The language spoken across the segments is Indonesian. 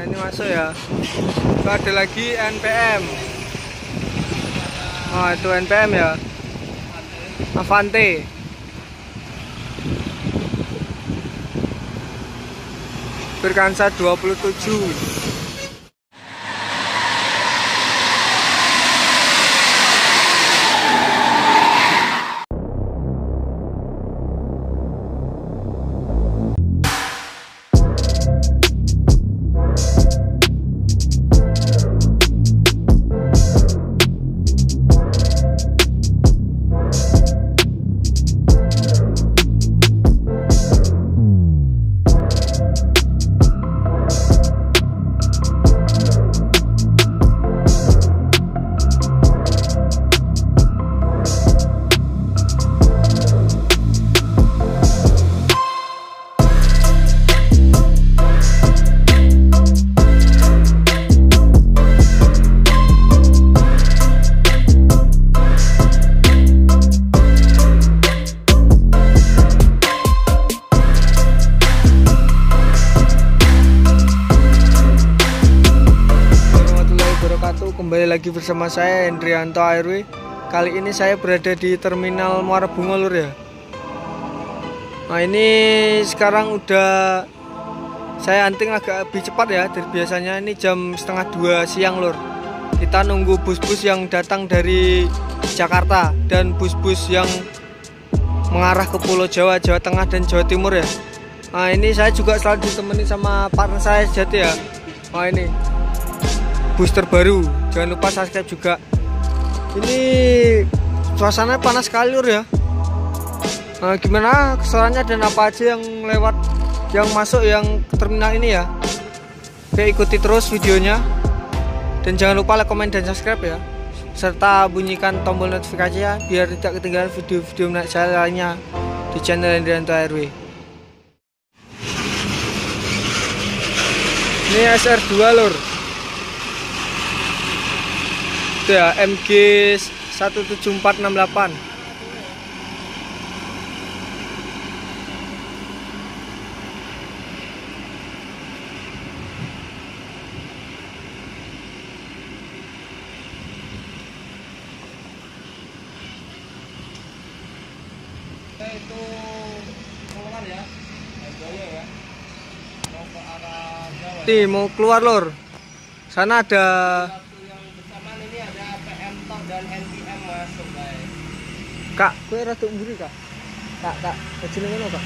Nah ini masuk ya. Itu ada lagi NPM. Oh itu NPM ya, Avante. Berkansa 27. Kembali lagi bersama saya Hendrianto ARW. Kali ini saya berada di Terminal Muara Bungo lur ya. Nah ini sekarang udah saya hunting agak lebih cepat ya dari biasanya. Ini jam setengah 2 siang lur. Kita nunggu bus-bus yang datang dari Jakarta dan bus-bus yang mengarah ke Pulau Jawa, Jawa Tengah dan Jawa Timur ya. Nah ini saya juga selalu ditemani sama partner saya Jati ya. Nah ini bus terbaru, jangan lupa subscribe juga. Ini suasana panas sekali lur ya. Nah, gimana keseruannya dan apa aja yang lewat, yang masuk, yang ke terminal ini ya. Oke, ikuti terus videonya dan jangan lupa like, komen, dan subscribe ya, serta bunyikan tombol notifikasi ya biar tidak ketinggalan video-video menarik saya lainnya di channel Hendrianto ARW. Ini SR2 lur ya, MG 17468. Itu keluar ya, ya. Mau ke arah Jawa. Nih mau keluar lur. Sana ada dan NPM masuk guys. Kak, kowe rada mburi kak. Kak, jenenge ngono kak.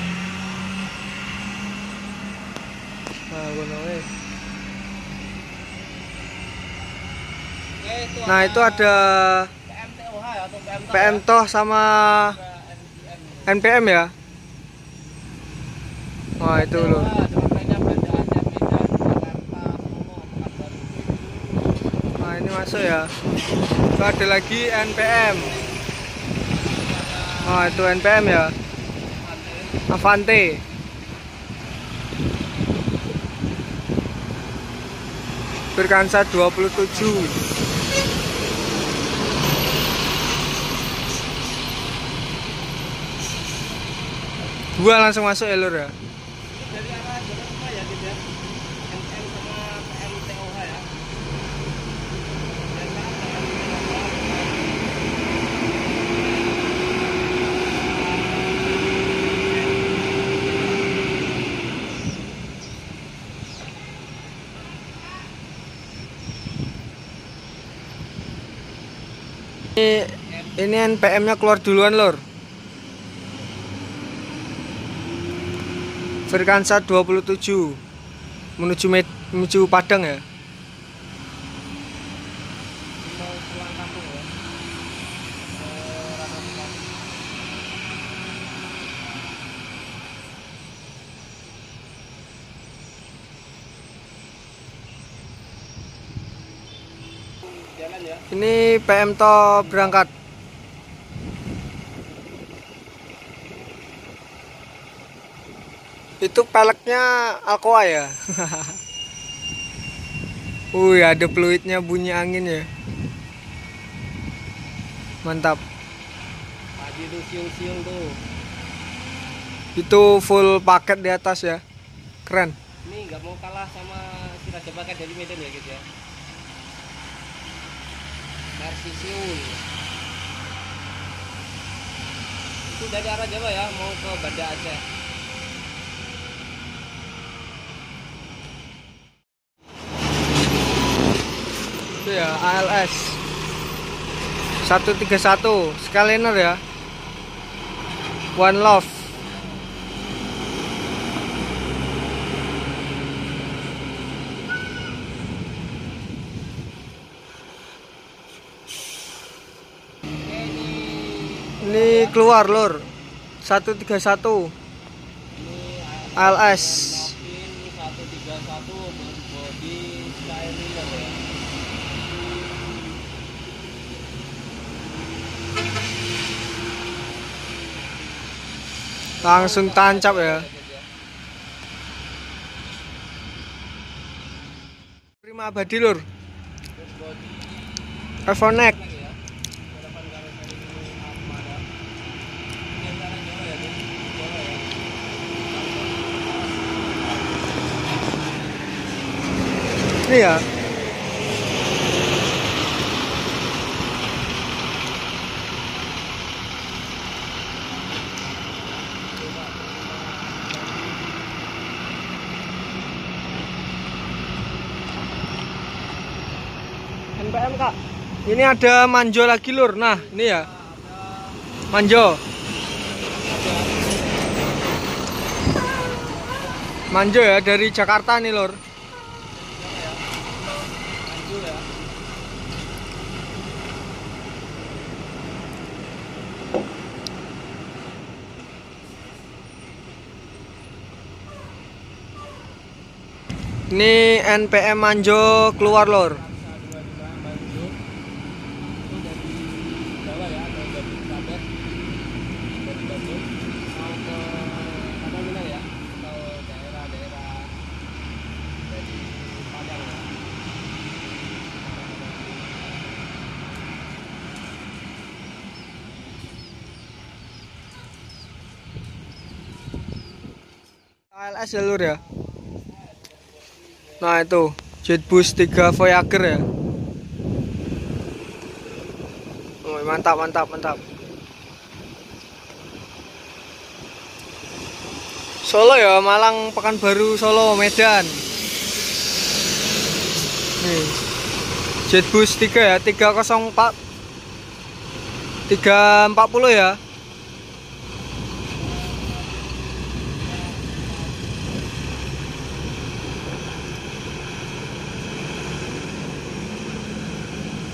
Nah, ngono weh. Nah, itu ada PMTOH ya, atau PM Toh sama NPM ya. Wah, itu loh. Nah, ini masuk ya. Itu ada lagi NPM. Oh itu NPM ya, Avante. Berkansa 27. Dua langsung masuk ya lur ya. Dari arah Jakarta ya gitu ya. NPM sama PMTOH ya. Ini NPM-nya keluar duluan lor. Berkansa 27 menuju Padang ya. Mau pulang kampung ya. Jalan ya. Ini PM Toh berangkat. Itu peleknya Alcoa ya. Wih, ada fluidnya, bunyi angin ya. Mantap. Tadi tuh siung-siung tuh. Itu full paket di atas ya. Keren. Ini nggak mau kalah sama si kita coba dari Medan ya gitu ya. Mercy Seoul. Itu dari arah Jawa ya, mau ke Banda Aceh. Itu ya ALS 131 Skyliner ya, One Love. Ini keluar lur 131 ALS. 131 body Skyliner ya. Langsung tancap ya. Prima abadi lur. Evonek. Ini ya. NPM kak. Ini ada Manjo lagi lur. Nah ini ya Manjo. Manjo ya dari Jakarta nih lur. Ini NPM Manjo keluar lor. ALS ya lur ya. Nah itu Jetbus 3 Voyager ya. Oh, mantap mantap mantap. Solo ya, Malang, Pekanbaru, Solo, Medan. Nih Jetbus 3 ya, 304 340 ya.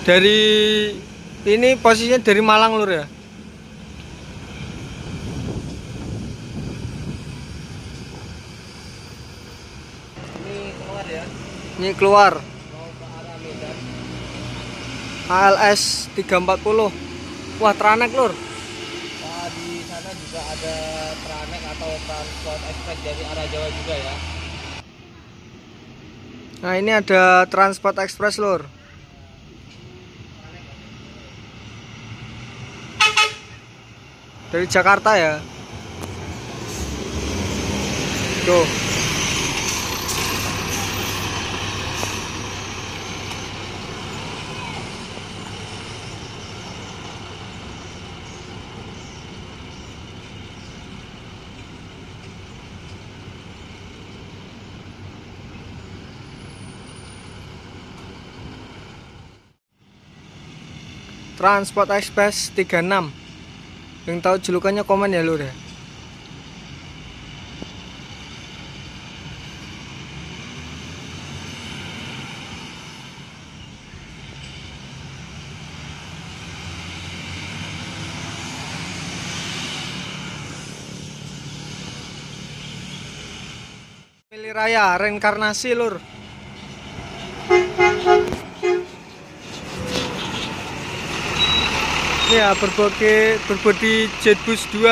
Dari ini posisinya dari Malang lur ya. Ini keluar ya. Ini keluar. Mau ke arah Medan. ALS 340. Wah, Tranek lur. Nah, di sana juga ada Tranek atau Transport Express dari arah Jawa juga ya. Nah, ini ada Transport Express lur. Dari Jakarta ya. Tuh. Transport Express 36. Yang tahu julukannya komen ya lur ya. Pilih Raya reinkarnasi lur. Ini ya berbodi Jetbus 2.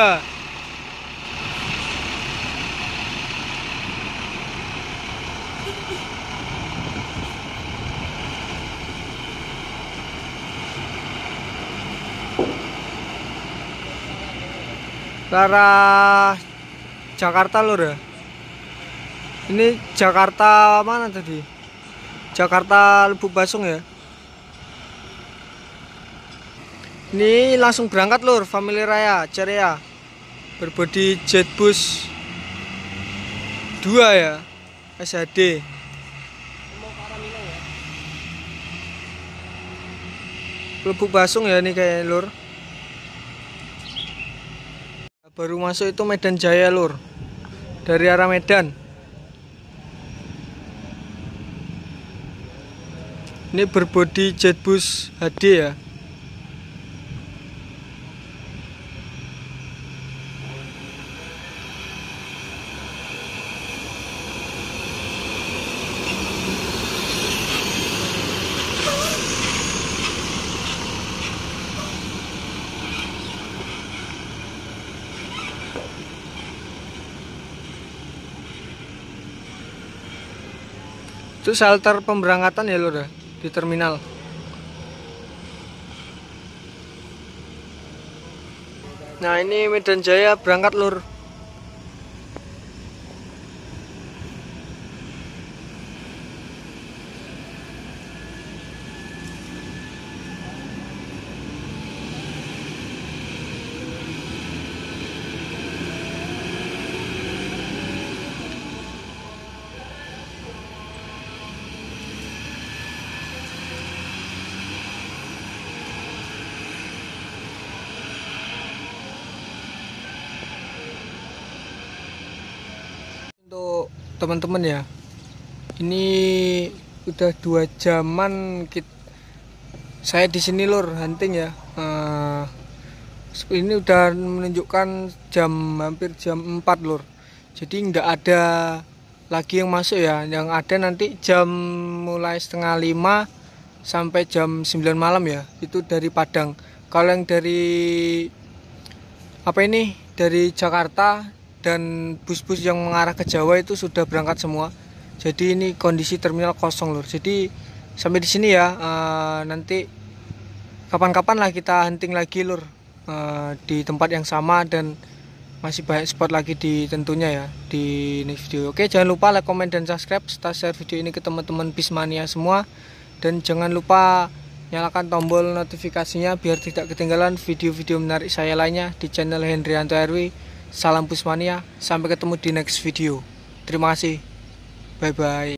Ke arah Jakarta lur ya. Ini Jakarta mana tadi? Jakarta Lubuk Basung ya. Ini langsung berangkat lur, Family Raya Ceria berbodi Jetbus 2 ya, SHD. Mau ke arah Minang ya? Lubuk Basung ya ini kayak lur. Baru masuk itu Medan Jaya lur, dari arah Medan. Ini berbodi Jetbus HD ya. Itu shelter pemberangkatan ya lur ya, di terminal. Nah ini Medan Jaya berangkat lur. Untuk teman-teman ya, ini udah 2 jaman saya di sini lur hunting ya. Ini udah menunjukkan hampir jam 4 lur. Jadi nggak ada lagi yang masuk ya. Yang ada nanti jam mulai setengah 5 sampai jam 9 malam ya. Itu dari Padang. Kalau yang dari dari Jakarta dan bus-bus yang mengarah ke Jawa itu sudah berangkat semua. Jadi ini kondisi terminal kosong lur. Jadi sampai di sini ya. Nanti kapan-kapan lah kita hunting lagi lur, di tempat yang sama dan masih banyak spot lagi di tentunya ya di next video. Oke, jangan lupa like, comment, dan subscribe serta share video ini ke teman-teman Bismania semua. Dan jangan lupa nyalakan tombol notifikasinya biar tidak ketinggalan video-video menarik saya lainnya di channel Hendrianto RW. Salam Bismania, sampai ketemu di next video. Terima kasih, bye bye.